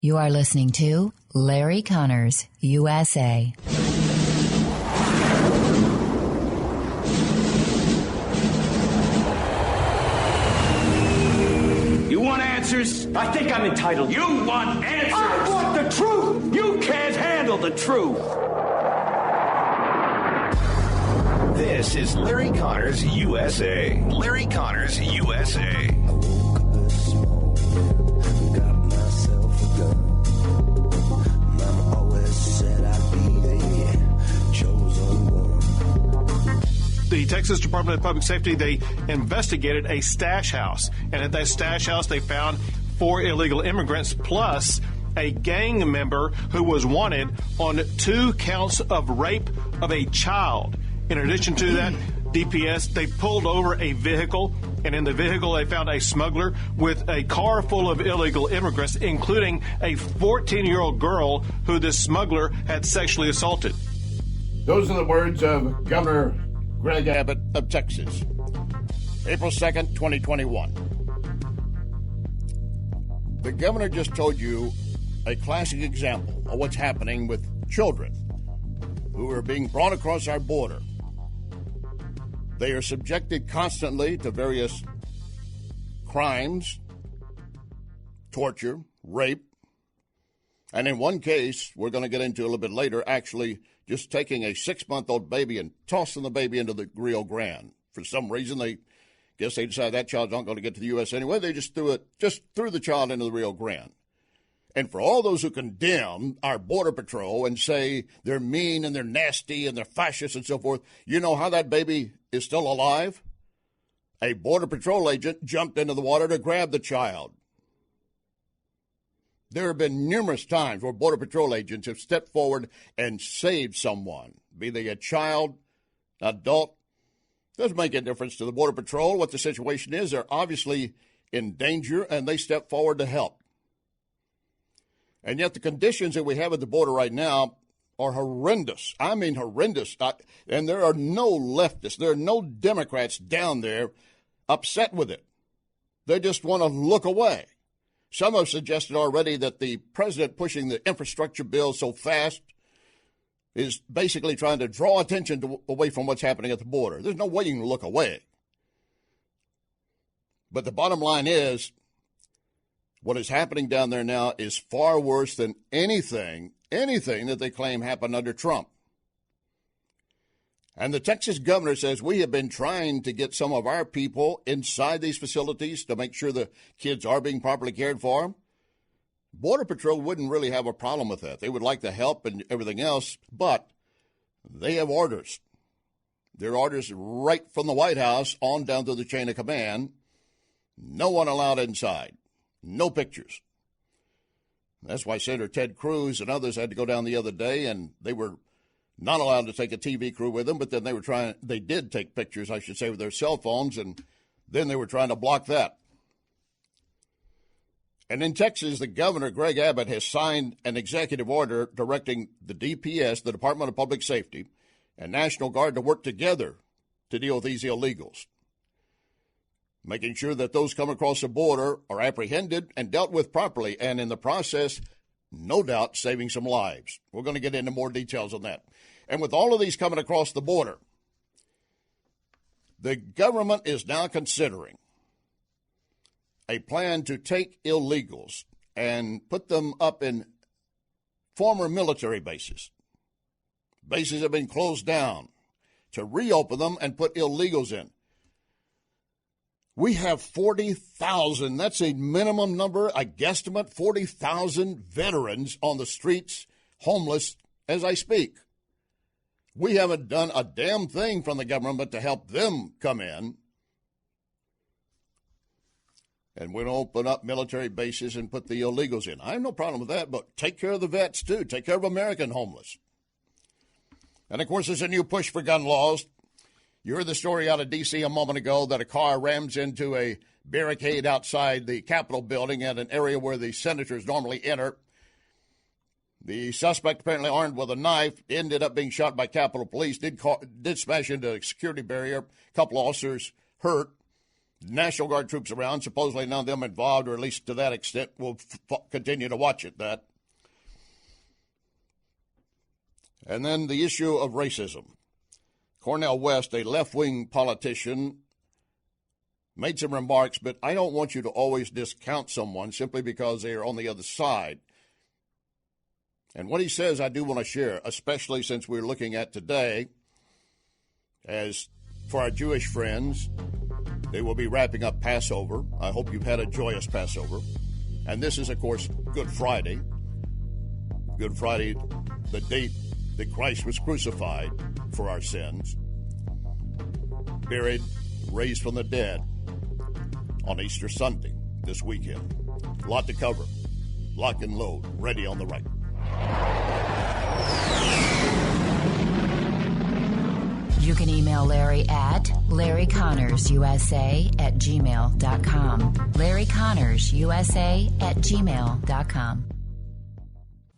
You are listening to Larry Conners, USA. You want answers? I think I'm entitled. You want answers? I want the truth! You can't handle the truth. This is Larry Conners USA. Larry Conners USA. The Texas Department of Public Safety, they investigated a stash house. And at that stash house, they found 4 illegal immigrants plus a gang member who was wanted on 2 counts of rape of a child. In addition to that, DPS, they pulled over a vehicle, and in the vehicle they found a smuggler with a car full of illegal immigrants, including a 14-year-old girl who this smuggler had sexually assaulted. Those are the words of Governor Greg Abbott of Texas, April 2nd, 2021. The governor just told you a classic example of what's happening with children who are being brought across our border. They are subjected constantly to various crimes, torture, rape, and in one case, we're going to get into a little bit later, actually just taking a 6-month-old baby and tossing the baby into the Rio Grande. For some reason, they decided that child's not going to get to the U.S. anyway. They just threw the child into the Rio Grande. And for all those who condemn our Border Patrol and say they're mean and they're nasty and they're fascist and so forth, you know how that baby is still alive? A Border Patrol agent jumped into the water to grab the child. There have been numerous times where Border Patrol agents have stepped forward and saved someone, be they a child, adult. Doesn't make a difference to the Border Patrol what the situation is. They're obviously in danger, and they step forward to help. And yet the conditions that we have at the border right now are horrendous. I mean horrendous. And there are no leftists, there are no Democrats down there upset with it. They just want to look away. Some have suggested already that the president pushing the infrastructure bill so fast is basically trying to draw attention away from what's happening at the border. There's no way you can look away. But the bottom line is, what is happening down there now is far worse than anything that they claim happened under Trump. And the Texas governor says we have been trying to get some of our people inside these facilities to make sure the kids are being properly cared for. Border Patrol wouldn't really have a problem with that. They would like the help and everything else, but they have orders. Their orders right from the White House on down to the chain of command. No one allowed inside. No pictures. That's why Senator Ted Cruz and others had to go down the other day, and they were not allowed to take a TV crew with them, but then they did take pictures, I should say, with their cell phones, and then they were trying to block that. And in Texas, the governor, Greg Abbott, has signed an executive order directing the DPS, the Department of Public Safety, and National Guard to work together to deal with these illegals, making sure that those come across the border are apprehended and dealt with properly, and in the process, no doubt, saving some lives. We're going to get into more details on that. And with all of these coming across the border, the government is now considering a plan to take illegals and put them up in former military bases. Bases have been closed down, to reopen them and put illegals in. We have 40,000, that's a minimum number, I guesstimate, 40,000 veterans on the streets, homeless, as I speak. We haven't done a damn thing from the government to help them come in. And we're going to open up military bases and put the illegals in. I have no problem with that, but take care of the vets, too. Take care of American homeless. And, of course, there's a new push for gun laws. You heard the story out of D.C. a moment ago that a car rams into a barricade outside the Capitol building at an area where the senators normally enter. The suspect, apparently armed with a knife, ended up being shot by Capitol Police, did smash into a security barrier. A couple officers hurt. National Guard troops around, supposedly none of them involved, or at least to that extent. We'll continue to watch it, that. And then the issue of racism. Cornel West, a left-wing politician, made some remarks, but I don't want you to always discount someone simply because they are on the other side. And what he says I do want to share, especially since we're looking at today, as for our Jewish friends, they will be wrapping up Passover. I hope you've had a joyous Passover. And this is, of course, Good Friday. Good Friday, the date that Christ was crucified for our sins, buried, raised from the dead on Easter Sunday this weekend. A lot to cover. Lock and load, ready on the right. You can email Larry at LarryConnersUSA@gmail.com. LarryConnersUSA@gmail.com.